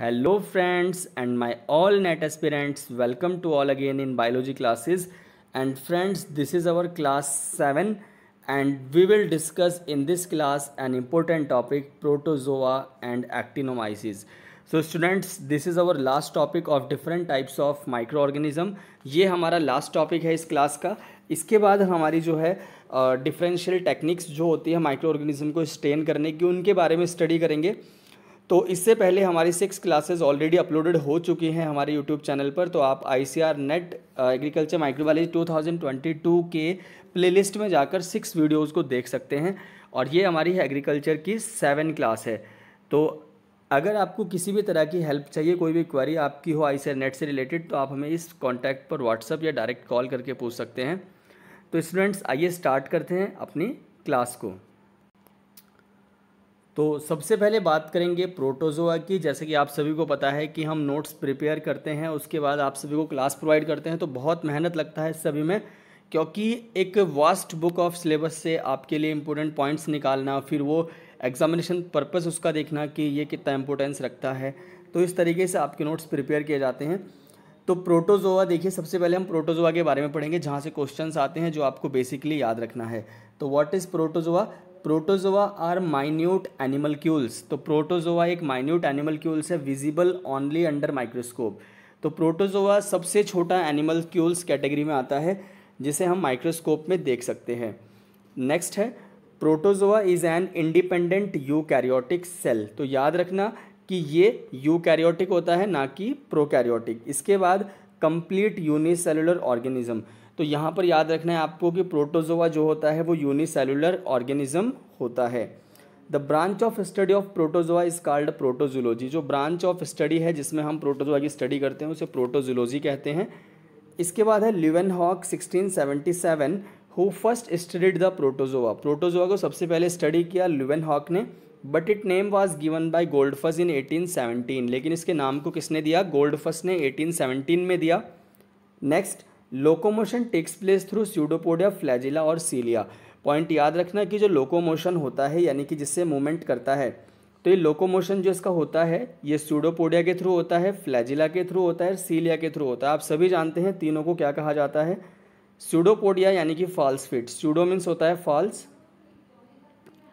Hello friends and my all net aspirants, welcome to all again in biology classes. And friends, this is our class 7 and we will discuss in this class an important topic, protozoa and actinomyces. So students, this is our last topic of different types of microorganism. ये हमारा last topic है इस class का. इसके बाद हमारी जो है डिफरेंशियल टेक्निक्स जो होती है माइक्रो ऑर्गेनिज्म को स्टेन करने की, उनके बारे में स्टडी करेंगे. तो इससे पहले हमारी 6 क्लासेस ऑलरेडी अपलोडेड हो चुकी हैं हमारे यूट्यूब चैनल पर. तो आप ICAR नेट एग्रीकल्चर माइक्रोबायोलॉजी 2022 के प्लेलिस्ट में जाकर 6 वीडियोस को देख सकते हैं. और ये हमारी एग्रीकल्चर की 7 क्लास है. तो अगर आपको किसी भी तरह की हेल्प चाहिए, कोई भी क्वेरी आपकी हो ICAR नेट से रिलेटेड, तो आप हमें इस कॉन्टैक्ट पर व्हाट्सअप या डायरेक्ट कॉल करके पूछ सकते हैं. तो स्टूडेंट्स, आइए स्टार्ट करते हैं अपनी क्लास को. तो सबसे पहले बात करेंगे प्रोटोजोआ की. जैसे कि आप सभी को पता है कि हम नोट्स प्रिपेयर करते हैं, उसके बाद आप सभी को क्लास प्रोवाइड करते हैं. तो बहुत मेहनत लगता है सभी में, क्योंकि एक वास्ट बुक ऑफ सिलेबस से आपके लिए इंपॉर्टेंट पॉइंट्स निकालना, फिर वो एग्जामिनेशन पर्पस उसका देखना कि ये कितना इंपॉर्टेंस रखता है. तो इस तरीके से आपके नोट्स प्रिपेयर किए जाते हैं. तो प्रोटोजोआ देखिए, सबसे पहले हम प्रोटोजोआ के बारे में पढ़ेंगे, जहाँ से क्वेश्चंस आते हैं जो आपको बेसिकली याद रखना है. तो what is protozoa? Protozoa are minute animalcules. तो प्रोटोजोआ एक माइन्यूट एनिमलक्यूल्स है, विजिबल ओनली अंडर माइक्रोस्कोप. तो प्रोटोजोआ सबसे छोटा एनिमलक्यूल्स कैटेगरी में आता है, जिसे हम माइक्रोस्कोप में देख सकते हैं. नेक्स्ट है, protozoa is an independent eukaryotic cell. तो याद रखना कि ये यूकैरियोटिक होता है, ना कि प्रोकैरियोटिक. इसके बाद कंप्लीट यूनिसेलुलर ऑर्गेनिज्म. तो यहाँ पर याद रखना है आपको कि प्रोटोजोआ जो होता है वो यूनिसेलुलर ऑर्गेनिज्म होता है. The branch of study of protozoa is called protozoology. जो ब्रांच ऑफ स्टडी है जिसमें हम प्रोटोजोआ की स्टडी करते हैं उसे प्रोटोजूलॉजी कहते हैं. इसके बाद है Leeuwenhoek 1677 who first studied the protozoa. Protozoa को सबसे पहले स्टडी किया ल्यूवेनहॉक ने, but it name was given by Goldfuss in 1817. लेकिन इसके नाम को किसने दिया? गोल्डफस ने 1817 में दिया. Next, locomotion takes place through pseudopodia, flagella और सीलिया. पॉइंट याद रखना कि जो लोकोमोशन होता है, यानी कि जिससे मूवमेंट करता है, तो ये लोकोमोशन जो इसका होता है ये स्यूडोपोडिया के थ्रू होता है, फ्लैजिला के थ्रू होता है, सीलिया के थ्रू होता है. आप सभी जानते हैं तीनों को क्या कहा जाता है. स्यूडोपोडिया यानी कि फॉल्स फिट. स्यूडो मीन्स होता है फॉल्स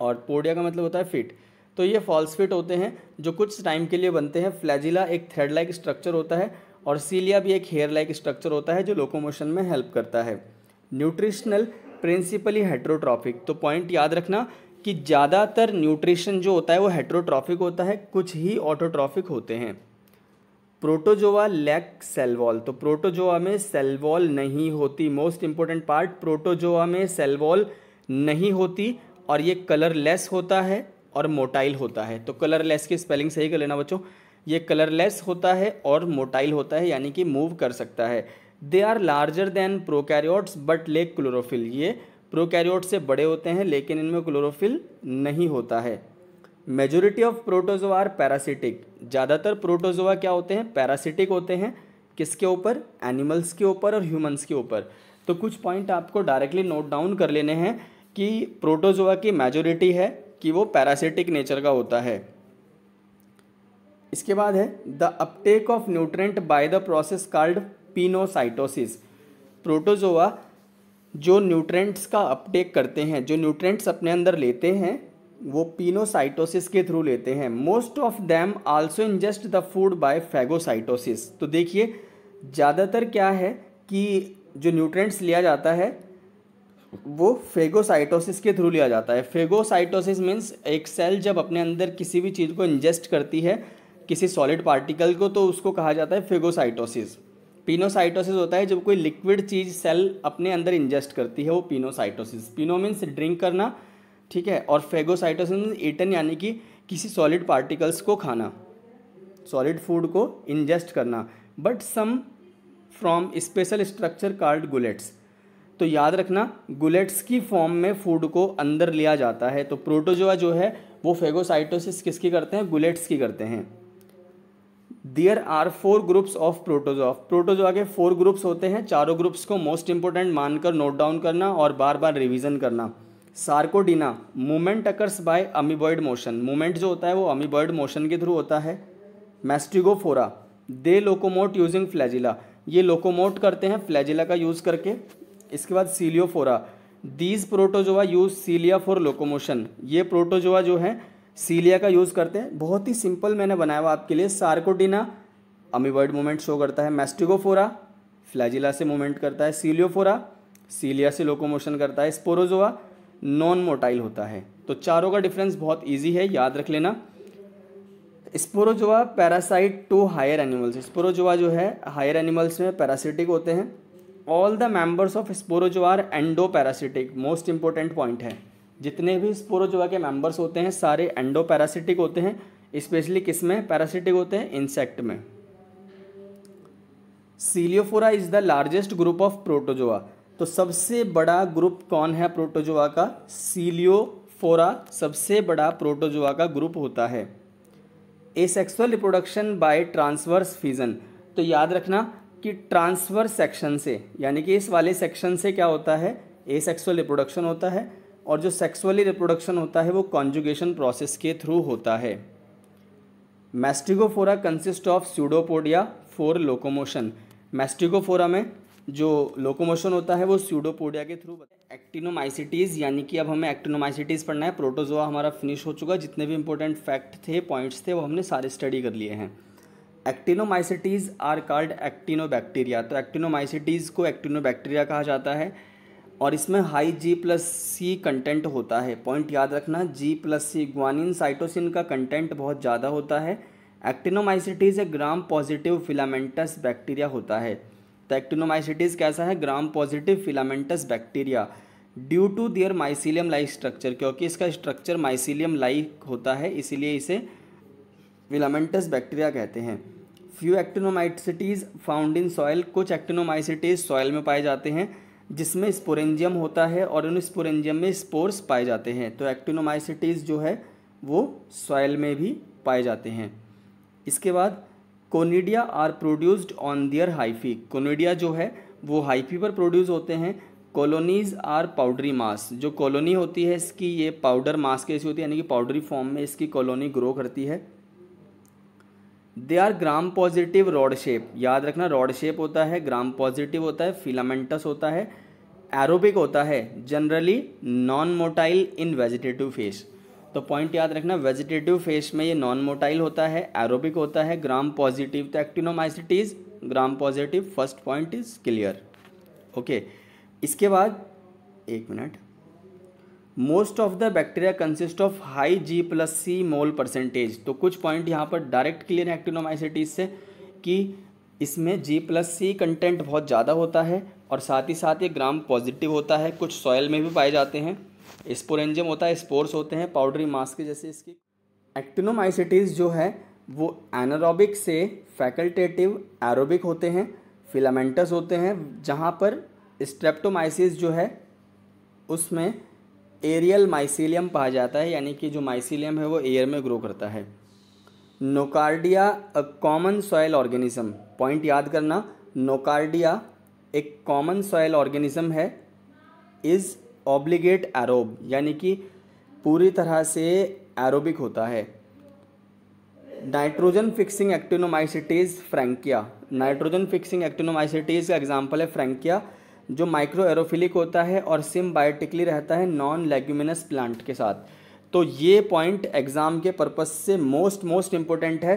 और पोडिया का मतलब होता है फिट. तो ये फॉल्स फिट होते हैं जो कुछ टाइम के लिए बनते हैं. फ्लैजिला एक थ्रेड लाइक स्ट्रक्चर होता है और सीलिया भी एक हेयर लाइक स्ट्रक्चर होता है जो लोकोमोशन में हेल्प करता है. Nutritional, principally heterotrophic. तो पॉइंट याद रखना कि ज़्यादातर न्यूट्रिशन जो होता है वो हेट्रोट्रॉफिक होता है, कुछ ही ऑटोट्रॉफिक होते हैं. Protozoa lack cell wall. तो प्रोटोजोआ में सेल वॉल नहीं होती. मोस्ट इंपॉर्टेंट पार्ट, प्रोटोजोआ में सेल वॉल नहीं होती और ये कलरलेस होता है और मोटाइल होता है. तो कलरलेस की स्पेलिंग सही कर लेना बच्चों. ये कलरलेस होता है और मोटाइल होता है, यानी कि मूव कर सकता है. They are larger than prokaryotes but lack chlorophyll. ये प्रोकैरियोट से बड़े होते हैं लेकिन इनमें क्लोरोफिल नहीं होता है. Majority of protozoa are parasitic. ज़्यादातर प्रोटोजोआ क्या होते हैं? पैरासिटिक होते हैं. किसके ऊपर? एनिमल्स के ऊपर और ह्यूमंस के ऊपर. तो कुछ पॉइंट आपको डायरेक्टली नोट डाउन कर लेने हैं कि प्रोटोजोआ की मेजोरिटी है कि वो पैरासिटिक नेचर का होता है. इसके बाद है the Uptake of nutrient by the process called pinocytosis. Protozoa जो न्यूट्रेंट्स का अपटेक करते हैं, जो न्यूट्रेंट्स अपने अंदर लेते हैं, वो पिनोसाइटोसिस के थ्रू लेते हैं. Most of them also ingest the food by phagocytosis. तो देखिए, ज़्यादातर क्या है कि जो न्यूट्रेंट्स लिया जाता है वो फेगोसाइटोसिस के थ्रू लिया जाता है. फेगोसाइटोसिस मीन्स एक सेल जब अपने अंदर किसी भी चीज़ को इंजेस्ट करती है, किसी सॉलिड पार्टिकल को, तो उसको कहा जाता है फेगोसाइटोसिस. पिनोसाइटोसिस होता है जब कोई लिक्विड चीज़ सेल अपने अंदर इंजेस्ट करती है, वो पिनोसाइटोसिस. पिनो मीन्स ड्रिंक करना, ठीक है, और फेगोसाइटोसिस मीन्स ईटन यानी कि किसी सॉलिड पार्टिकल्स को खाना, सॉलिड फूड को इंजेस्ट करना. But some from special structure called gullets. तो याद रखना, गुलेट्स की फॉर्म में फूड को अंदर लिया जाता है. तो प्रोटोजोआ जो है वो फेगोसाइटोसिस किसकी करते हैं? गुलेट्स की करते हैं. There are 4 groups of protozoa. Protozoa के 4 ग्रुप्स होते हैं. चारों ग्रुप्स को मोस्ट इंपोर्टेंट मानकर नोट डाउन करना और बार बार रिवीजन करना. Sarcodina, movement occurs by amoeboid motion. Movement जो होता है वो अमीबॉइड मोशन के थ्रू होता है. Mastigophora, they locomote using flagella, ये लोकोमोट करते हैं फ्लैजिला का यूज़ करके। इसके बाद Ciliophora, these protozoa use cilia for locomotion, ये प्रोटोजोआ जो है सीलिया का यूज़ करते हैं। बहुत ही सिंपल मैंने बनाया हुआ आपके लिए। सार्कोटिना अमीबॉइड मूवमेंट शो करता है, मैस्टिगोफोरा फ्लैजिला से मूवमेंट करता है, सीलियोफोरा सीलिया से लोकोमोशन करता है, स्पोरोजोआ नॉन मोटाइल होता है। तो चारों का डिफरेंस बहुत इजी है, याद रख लेना। Sporozoa parasite to higher animals, sporozoa जो है हायर एनिमल्स में पैरासिटिक होते हैं। All the members of sporozoa are endoparasitic, most important point है, जितने भी स्पोरोजोआ के मेंबर्स होते हैं सारे एंडो पैरासिटिक होते हैं। स्पेशली किस में पैरासिटिक होते हैं? इंसेक्ट में। Ciliophora is the largest group of protozoa, तो सबसे बड़ा ग्रुप कौन है प्रोटोजोआ का? सीलियोफोरा सबसे बड़ा प्रोटोजोआ का ग्रुप होता है। Asexual reproduction by transverse fission, तो याद रखना कि ट्रांसवर्स सेक्शन से, यानी कि इस वाले सेक्शन से क्या होता है? एसेक्सुअल रिप्रोडक्शन होता है, और जो सेक्सुअली रिप्रोडक्शन होता है वो कॉन्जुगेशन प्रोसेस के थ्रू होता है। Mastigophora consist of pseudopodia for locomotion, Mastigophora में जो लोकोमोशन होता है वो स्यूडोपोडिया के थ्रू। एक्टिनोमाइसिटीज़, यानी कि अब हमें एक्टिनोमाइसिटीज़ पढ़ना है। प्रोटोजोआ हमारा फिनिश हो चुका, जितने भी इंपॉर्टेंट फैक्ट थे, पॉइंट्स थे, वो हमने सारे स्टडी कर लिए हैं। एक्टिनोमाइसिटीज़ आर कॉल्ड एक्टिनोबैक्टीरिया, तो एक्टिनोमाइसिटीज़ को एक्टिनोबैक्टीरिया कहा जाता है, और इसमें हाई G+C कंटेंट होता है। पॉइंट याद रखना, G+C ग्वानिन साइटोसिन का कंटेंट बहुत ज़्यादा होता है। एक्टिनोमाइसिटीज़ एक ग्राम पॉजिटिव फिलामेंटस बैक्टीरिया होता है। तो एक्टिनोमाइसिटीज़ कैसा है? Gram positive filamentous bacteria. Due to their mycelium like structure, क्योंकि इसका स्ट्रक्चर माइसीलियम लाइक होता है इसीलिए इसे फिलामेंटस बैक्टीरिया कहते हैं। फ्यू एक्टिनोमाइसिटीज़ फाउंड इन सॉइल, कुछ एक्टिनोमाइसिटीज़ सॉइल में पाए जाते हैं जिसमें स्पोरेंजियम होता है, और उन स्पोरेंजियम में स्पोर्स पाए जाते हैं। तो एक्टिनोमाइसिटीज़ जो है वो सॉइल में भी पाए जाते हैं। इसके बाद conidia are produced on their hyphae, conidia जो है वो हाइफी पर प्रोड्यूस होते हैं। कॉलोनीज आर पाउडरी मास, जो कॉलोनी होती है इसकी ये पाउडर मास की ऐसी होती है, यानी कि पाउडरी फॉर्म में इसकी कॉलोनी ग्रो करती है। They are gram positive rod shape, याद रखना रॉड शेप होता है, ग्राम पॉजिटिव होता है, फिलामेंटस होता है, एरोबिक होता है, जनरली नॉन मोटाइल इन वेजिटेटिव फेस। तो पॉइंट याद रखना, वेजिटेटिव फेस में ये नॉन मोटाइल होता है, एरोबिक होता है, ग्राम पॉजिटिव। तो actinomycetes gram positive, first point is clear. Okay, इसके बाद एक minute, most of the bacteria consist of high G+C mole percentage. तो कुछ पॉइंट यहाँ पर डायरेक्ट क्लियर है एक्टिनोमाइसिटीज से कि इसमें G+C कंटेंट बहुत ज़्यादा होता है, और साथ ही साथ ये ग्राम पॉजिटिव होता है, कुछ सॉयल में भी पाए जाते हैं, स्पोरेंजियम होता है, स्पोर्स होते हैं, पाउडरी मास के जैसे इसकी। एक्टिनोमाइसिटीज जो है वो एनारोबिक से फैकल्टेटिव एरोबिक होते हैं, फिलामेंटस होते हैं, जहाँ पर स्ट्रेप्टोमाइसिस जो है उसमें एरियल माइसीलियम पाया जाता है, यानी कि जो माइसीलियम है वो एयर में ग्रो करता है। Nocardia a common soil organism, point याद करना, नोकार्डिया एक कॉमन सॉयल ऑर्गेनिज्म है, इज़ ऑब्लिगेट एरोब, यानी कि पूरी तरह से एरोबिक होता है। Nitrogen fixing actinomycetes Frankia, nitrogen fixing actinomycetes का एग्जांपल है फ्रैंकिया, जो माइक्रो एरोफिलिक होता है और सिम्बायोटिकली रहता है नॉन लेग्यूमिनस प्लांट के साथ। तो ये पॉइंट एग्जाम के पर्पस से मोस्ट इंपॉर्टेंट है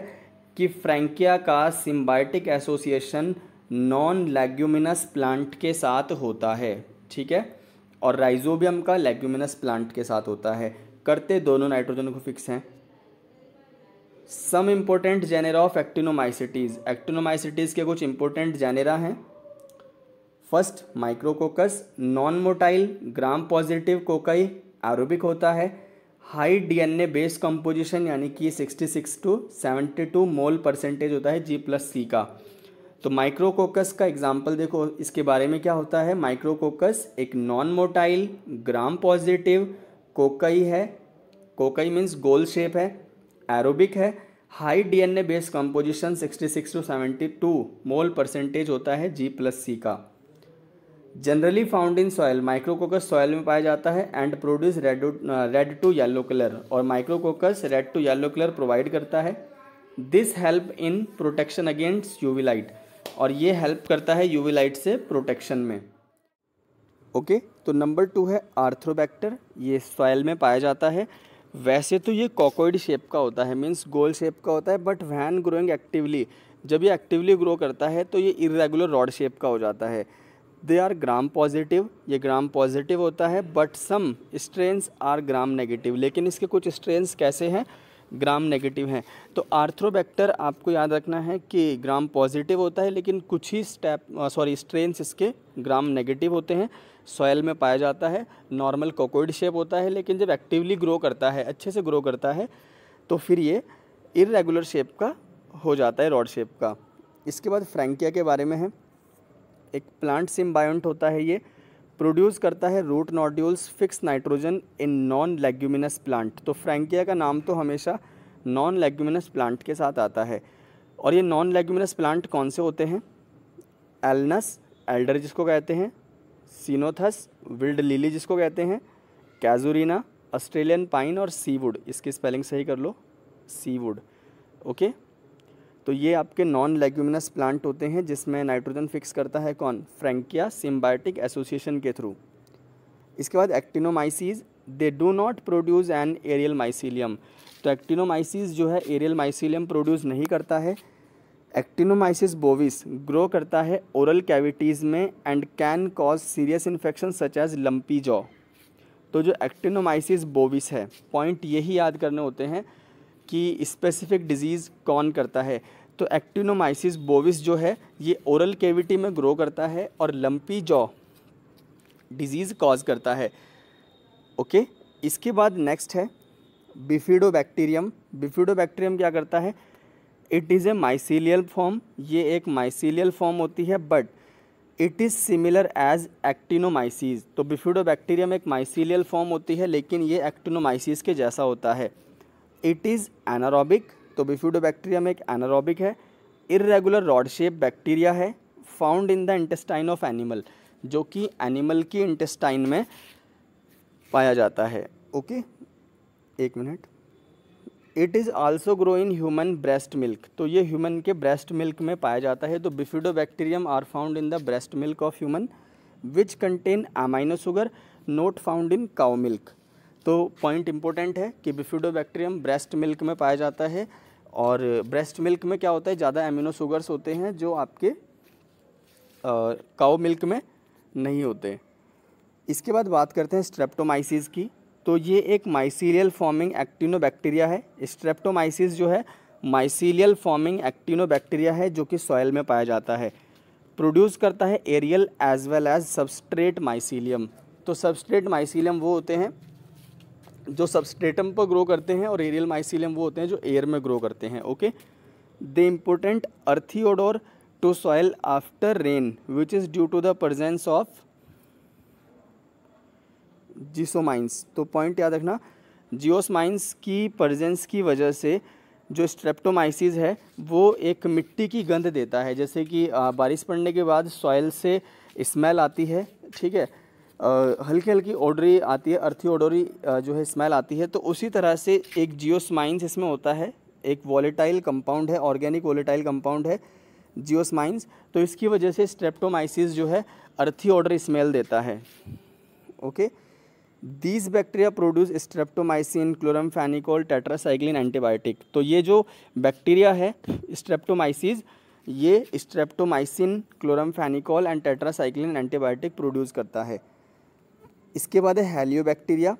कि फ्रैंकिया का symbiotic association non leguminous plant के साथ होता है, ठीक है, और राइजोबियम का लेग्यूमिनस प्लांट के साथ होता है। करते दोनों नाइट्रोजन को फिक्स हैं। सम इम्पोर्टेंट जेनेरा ऑफ एक्टिनोमाइसिटीज़, एक्टिनोमाइसिटीज़ के कुछ इंपॉर्टेंट जेनेरा हैं। First micrococcus, non motile, gram positive cocci, aerobic होता है, हाई DNA बेस कंपोजिशन, यानी कि 66 to 72 मोल परसेंटेज होता है G+C का। तो माइक्रोकोकस का एग्जाम्पल देखो, इसके बारे में क्या होता है। माइक्रोकोकस एक non motile, gram positive cocci है, कोकाई मीन्स गोल शेप है, एरोबिक है, high DNA base composition 66 to 72 mole percentage होता है G+C का। Generally found in soil, Micrococcus soil में पाया जाता है, and produce red to yellow colour, और Micrococcus red to yellow colour provide करता है। This help in protection against UV light, और ये हेल्प करता है यूवी लाइट से प्रोटेक्शन में। ओके, तो नंबर 2 है आर्थ्रोबैक्टर। ये सॉइल में पाया जाता है। वैसे तो ये कॉकॉइड शेप का होता है, मीन्स गोल शेप का होता है, बट व्हेन ग्रोइंग एक्टिवली, जब ये एक्टिवली ग्रो करता है तो ये इरेगुलर रॉड शेप का हो जाता है। दे आर ग्राम पॉजिटिव, ये ग्राम पॉजिटिव होता है, but some strains are gram negative, लेकिन इसके कुछ स्ट्रेन्स कैसे हैं, ग्राम नेगेटिव हैं। तो आर्थ्रोबैक्टर आपको याद रखना है कि ग्राम पॉजिटिव होता है, लेकिन कुछ ही स्ट्रेन्स इसके ग्राम नेगेटिव होते हैं। सॉयल में पाया जाता है, नॉर्मल कोकोइड शेप होता है, लेकिन जब एक्टिवली ग्रो करता है, अच्छे से ग्रो करता है, तो फिर ये इरेगुलर शेप का हो जाता है, रॉड शेप का। इसके बाद फ्रैंकिया के बारे में है। एक प्लांट सिम्बायोंट होता है, ये प्रोड्यूस करता है root nodules fix nitrogen in non leguminous plant. तो फ्रैंकिया का नाम तो हमेशा नॉन लेग्यूमिनस प्लांट के साथ आता है। और ये नॉन लेग्यूमिनस प्लांट कौन से होते हैं, एल्नस, एल्डर जिसको कहते हैं, सीनोथस, विल्ड लिली जिसको कहते हैं, कैजुरीना, ऑस्ट्रेलियन पाइन और सीवुड। इसकी स्पेलिंग सही कर लो, सीवुड। ओके, तो ये आपके नॉन लेग्यूमिनस प्लांट होते हैं जिसमें नाइट्रोजन फिक्स करता है कौन, फ्रैंकिया सिम्बायोटिक एसोसिएशन के थ्रू। इसके बाद actinomyces, they do not produce an aerial mycelium. तो एक्टिनोमाइसीज जो है एरियल माइसीलियम प्रोड्यूस नहीं करता है। एक्टिनोमाइसिस बोविस ग्रो करता है ओरल कैविटीज़ में and can cause serious infection such as lumpy jaw. तो जो एक्टिनोमाइसिस बोविस है, पॉइंट यही याद करने होते हैं कि स्पेसिफिक डिजीज़ कौन करता है। तो एक्टिनोमाइसिस बोविस जो है ये ओरल कैविटी में ग्रो करता है और लंपी जॉ डिजीज़ कॉज करता है। ओके, इसके बाद नेक्स्ट है बिफिडोबैक्टीरियम। बिफिडोबैक्टीरियम क्या करता है, it is a mycelial form, ये एक माइसीलियल फॉर्म होती है, but it is similar as actinomyces. तो बिफिडोबैक्टीरियम एक माइसीलियल फॉर्म होती है, लेकिन ये एक्टिनोमाइसीज के जैसा होता है। इट इज़ एनारोबिक, तो बिफिडोबैक्टीरियम एक एनारोबिक है। इर्रेगुलर रॉड शेप बैक्टीरिया है, found in the intestine of animal, जो कि एनिमल की इंटेस्टाइन में पाया जाता है। ओके, एक minute. It is also grow in human breast milk, तो ये ह्यूमन के ब्रेस्ट मिल्क में पाया जाता है। तो bifidobacterium are found in the breast milk of human which contain amino sugar not found in cow milk. तो पॉइंट इंपॉर्टेंट है कि बिफिडोबैक्टीरियम ब्रेस्ट मिल्क में पाया जाता है, और ब्रेस्ट मिल्क में क्या होता है, ज़्यादा एमिनो शुगर्स होते हैं जो आपके काउ मिल्क में नहीं होते। इसके बाद बात करते हैं स्ट्रेप्टोमाइसिस की। तो ये एक माइसीलियल फॉर्मिंग एक्टिनोबैक्टीरिया है। स्ट्रेप्टोमाइसिस जो है माइसीलियल फॉर्मिंग एक्टिनोबैक्टीरिया है जो कि सॉइल में पाया जाता है। प्रोड्यूस करता है aerial as well as substrate mycelium. तो सबस्ट्रेट माइसीलियम वो होते हैं जो सबस्ट्रेटम पर ग्रो करते हैं, और एरियल माइसीलियम वो होते हैं जो एयर में ग्रो करते हैं। Okay, the important earthy odour to soil after rain which is due to the presence of geosmins. तो पॉइंट याद रखना, जियोस्माइंस की प्रेजेंस की वजह से जो स्ट्रेप्टोमाइसिस है वो एक मिट्टी की गंध देता है। जैसे कि बारिश पड़ने के बाद सॉइल से स्मेल आती है, ठीक है, हल्की हल्की ओडरी आती है, अर्थी ओडोरी जो है स्मेल आती है। तो उसी तरह से एक जियोस्माइंस इसमें होता है, एक वॉलेटाइल कंपाउंड है, ऑर्गेनिक वॉलेटाइल कंपाउंड है जियोस्माइंस। तो इसकी वजह से स्ट्रेप्टोमाइसिस जो है अर्थी ओडर स्मेल देता है। Okay, these bacteria produce streptomycin, chloramphenicol, tetracycline antibiotic. तो ये जो बैक्टीरिया है स्ट्रेप्टोमाइसिस, ये streptomycin, chloramphenicol and tetracycline antibiotic produce करता है। इसके बाद है हेलियोबैक्टीरिया,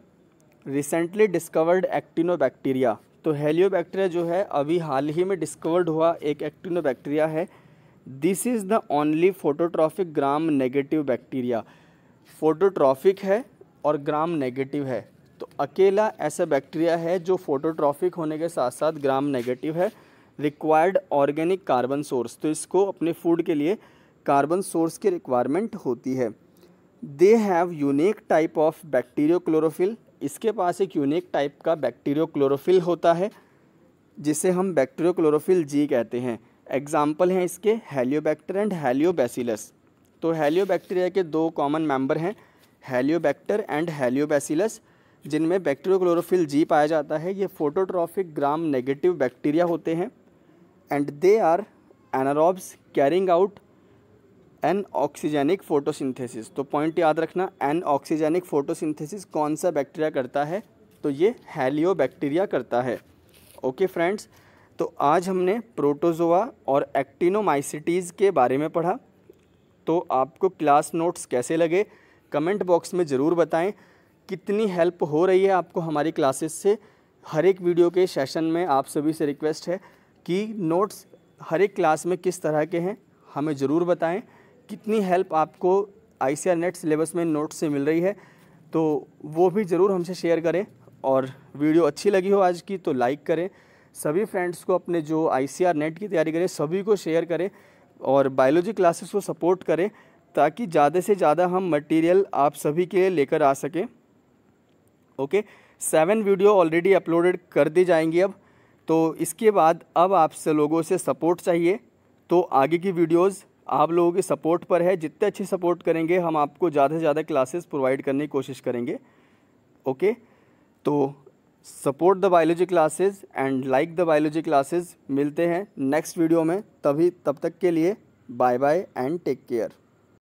रिसेंटली डिस्कवर्ड एक्टिनोबैक्टीरिया। तो हेलियोबैक्टीरिया जो है अभी हाल ही में डिस्कवर्ड हुआ एक एक्टिनोबैक्टीरिया है। This is the only phototrophic gram negative bacteria. Phototrophic है और ग्राम नेगेटिव है, तो अकेला ऐसा बैक्टीरिया है जो फोटोट्रॉफिक होने के साथ साथ ग्राम नेगेटिव है। रिक्वायर्ड ऑर्गेनिक कार्बन सोर्स, तो इसको अपने फूड के लिए कार्बन सोर्स की रिक्वायरमेंट होती है। They have unique type of bacterio chlorophyll, इसके पास एक यूनिक टाइप का बैक्टीरियो क्लोरोफिल होता है जिसे हम बैक्टीरियो क्लोरोफिल जी कहते हैं। एग्जाम्पल हैं इसके हेलियोबैक्टर एंड हेलियोबैसिलस। तो हेलियोबैक्टीरिया के दो कॉमन मेंबर हैं, हेलियोबैक्टर एंड हेलियोबैसिलस, जिनमें बैक्टीरियो क्लोरोफिल जी पाया जाता है। ये फोटोट्रॉफिक ग्राम नेगेटिव बैक्टीरिया होते हैं। And they are anaerobes carrying out anoxygenic photosynthesis. तो पॉइंट याद रखना, एन ऑक्सीजेनिक फोटोसिंथेसिस कौन सा बैक्टीरिया करता है? तो ये हेलियोबैक्टीरिया करता है। ओके फ्रेंड्स, तो आज हमने प्रोटोजोआ और एक्टिनोमाइसिटीज़ के बारे में पढ़ा। तो आपको क्लास नोट्स कैसे लगे कमेंट बॉक्स में ज़रूर बताएं। कितनी हेल्प हो रही है आपको हमारी क्लासेस से? हर एक वीडियो के सेशन में आप सभी से रिक्वेस्ट है कि नोट्स हर एक क्लास में किस तरह के हैं हमें ज़रूर बताएं। कितनी हेल्प आपको ICAR नेट सिलेबस में नोट्स से मिल रही है तो वो भी ज़रूर हमसे शेयर करें। और वीडियो अच्छी लगी हो आज की तो लाइक करें। सभी फ्रेंड्स को अपने जो ICAR नेट की तैयारी करें सभी को शेयर करें और बायोलॉजी क्लासेस को सपोर्ट करें ताकि ज़्यादा से ज़्यादा हम मटेरियल आप सभी के लिए लेकर आ सकें। ओके, 7 वीडियो ऑलरेडी अपलोडेड कर दी जाएंगी अब। तो इसके बाद अब आपसे लोगों से सपोर्ट चाहिए। तो आगे की वीडियोस आप लोगों के सपोर्ट पर है। जितने अच्छे सपोर्ट करेंगे हम आपको ज़्यादा से ज़्यादा क्लासेस प्रोवाइड करने की कोशिश करेंगे। ओके, तो support the biology classes and like the biology classes. मिलते हैं नेक्स्ट वीडियो में, तब तक के लिए bye bye and take care.